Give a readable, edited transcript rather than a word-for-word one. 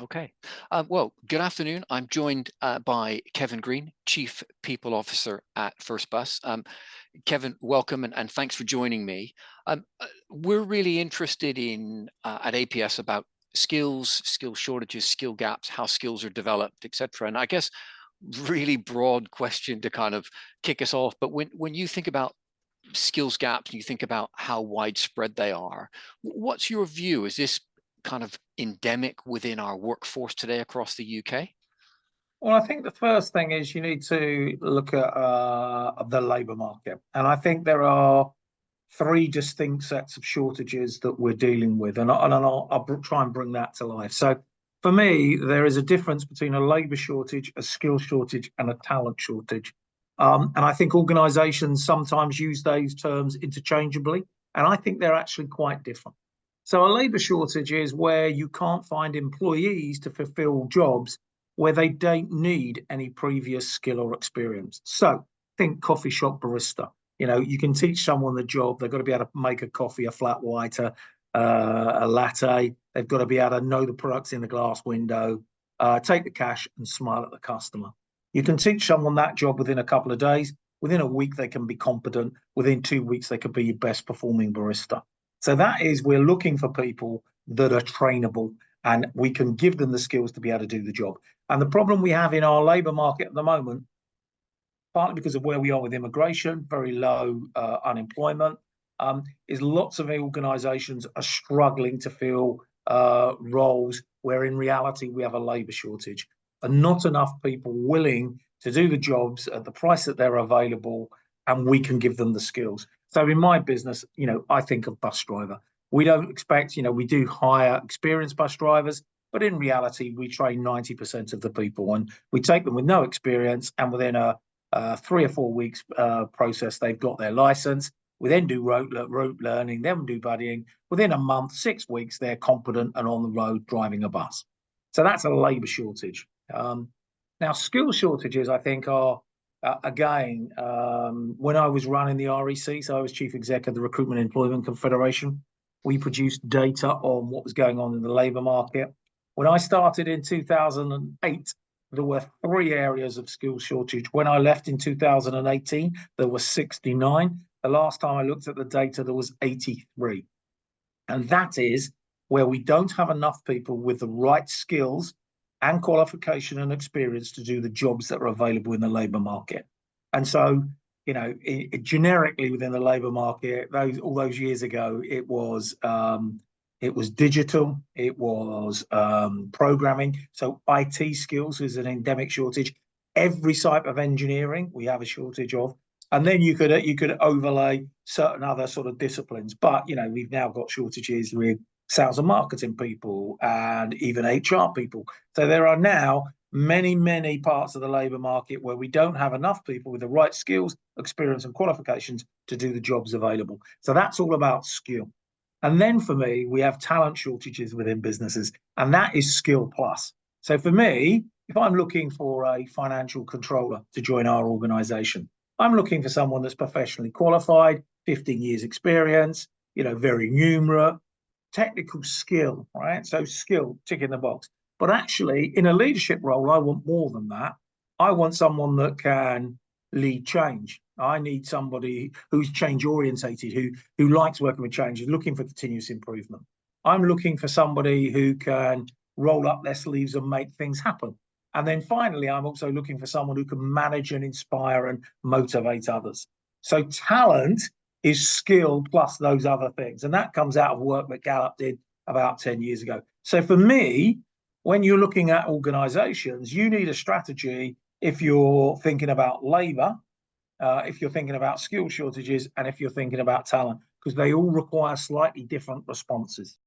Okay. Well, good afternoon. I'm joined by Kevin Green, Chief People Officer at First Bus. Kevin, welcome and thanks for joining me. We're really interested in at APS about skills, skill shortages, skill gaps, how skills are developed, etc. And I guess really broad question to kind of kick us off. But when you think about skills gaps and you think about how widespread they are, what's your view? Is this kind of endemic within our workforce today across the UK? Well, I think the first thing is you need to look at the labour market. And I think there are three distinct sets of shortages that we're dealing with. And I'll try and bring that to life. So for me, there is a difference between a labour shortage, a skill shortage, and a talent shortage. And I think organisations sometimes use those terms interchangeably. And I think they're actually quite different. So a labour shortage is where you can't find employees to fulfil jobs where they don't need any previous skill or experience. So think coffee shop barista. You know, you can teach someone the job. They've got to be able to make a coffee, a flat white, a latte. They've got to be able to know the products in the glass window, take the cash and smile at the customer. You can teach someone that job within a couple of days. Within a week, they can be competent. Within 2 weeks, they could be your best performing barista. So that is, we're looking for people that are trainable and we can give them the skills to be able to do the job. And the problem we have in our labour market at the moment, partly because of where we are with immigration, very low unemployment, is lots of organisations are struggling to fill roles where in reality we have a labour shortage and not enough people willing to do the jobs at the price that they're available and we can give them the skills. So in my business, I think of bus driver. We don't expect, we do hire experienced bus drivers, but in reality, we train 90% of the people and we take them with no experience and within a 3 or 4 weeks process, they've got their license. We then do route learning, then we do buddying. Within a month, 6 weeks, they're competent and on the road driving a bus. So that's a labour shortage. Now, skill shortages, I think, are, again, when I was running the REC, so I was chief exec of the Recruitment and Employment Confederation, we produced data on what was going on in the labour market. When I started in 2008, there were 3 areas of skill shortage. When I left in 2018, there were 69. The last time I looked at the data, there was 83. And that is where we don't have enough people with the right skills and qualification and experience to do the jobs that are available in the labour market. And so, generically within the labour market, all those years ago, it was digital, it was programming. So IT skills is an endemic shortage. Every type of engineering we have a shortage of, and then you could overlay certain other sort of disciplines. But we've now got shortages with sales and marketing people and even HR people. So there are now many parts of the labour market where we don't have enough people with the right skills, experience, and qualifications to do the jobs available. So that's all about skill. And then for me, we have talent shortages within businesses, and that is skill plus. So for me, if I'm looking for a financial controller to join our organization, I'm looking for someone that's professionally qualified, 15 years experience, very numerate, technical skill, right? So skill, tick in the box. But actually, in a leadership role, I want more than that. I want someone that can lead change. I need somebody who's change orientated, who likes working with change, is looking for continuous improvement. I'm looking for somebody who can roll up their sleeves and make things happen. And then finally, I'm also looking for someone who can manage and inspire and motivate others. So talent is skill plus those other things. And that comes out of work that Gallup did about 10 years ago. So for me, when you're looking at organizations, you need a strategy if you're thinking about labor, if you're thinking about skill shortages, and if you're thinking about talent, because they all require slightly different responses.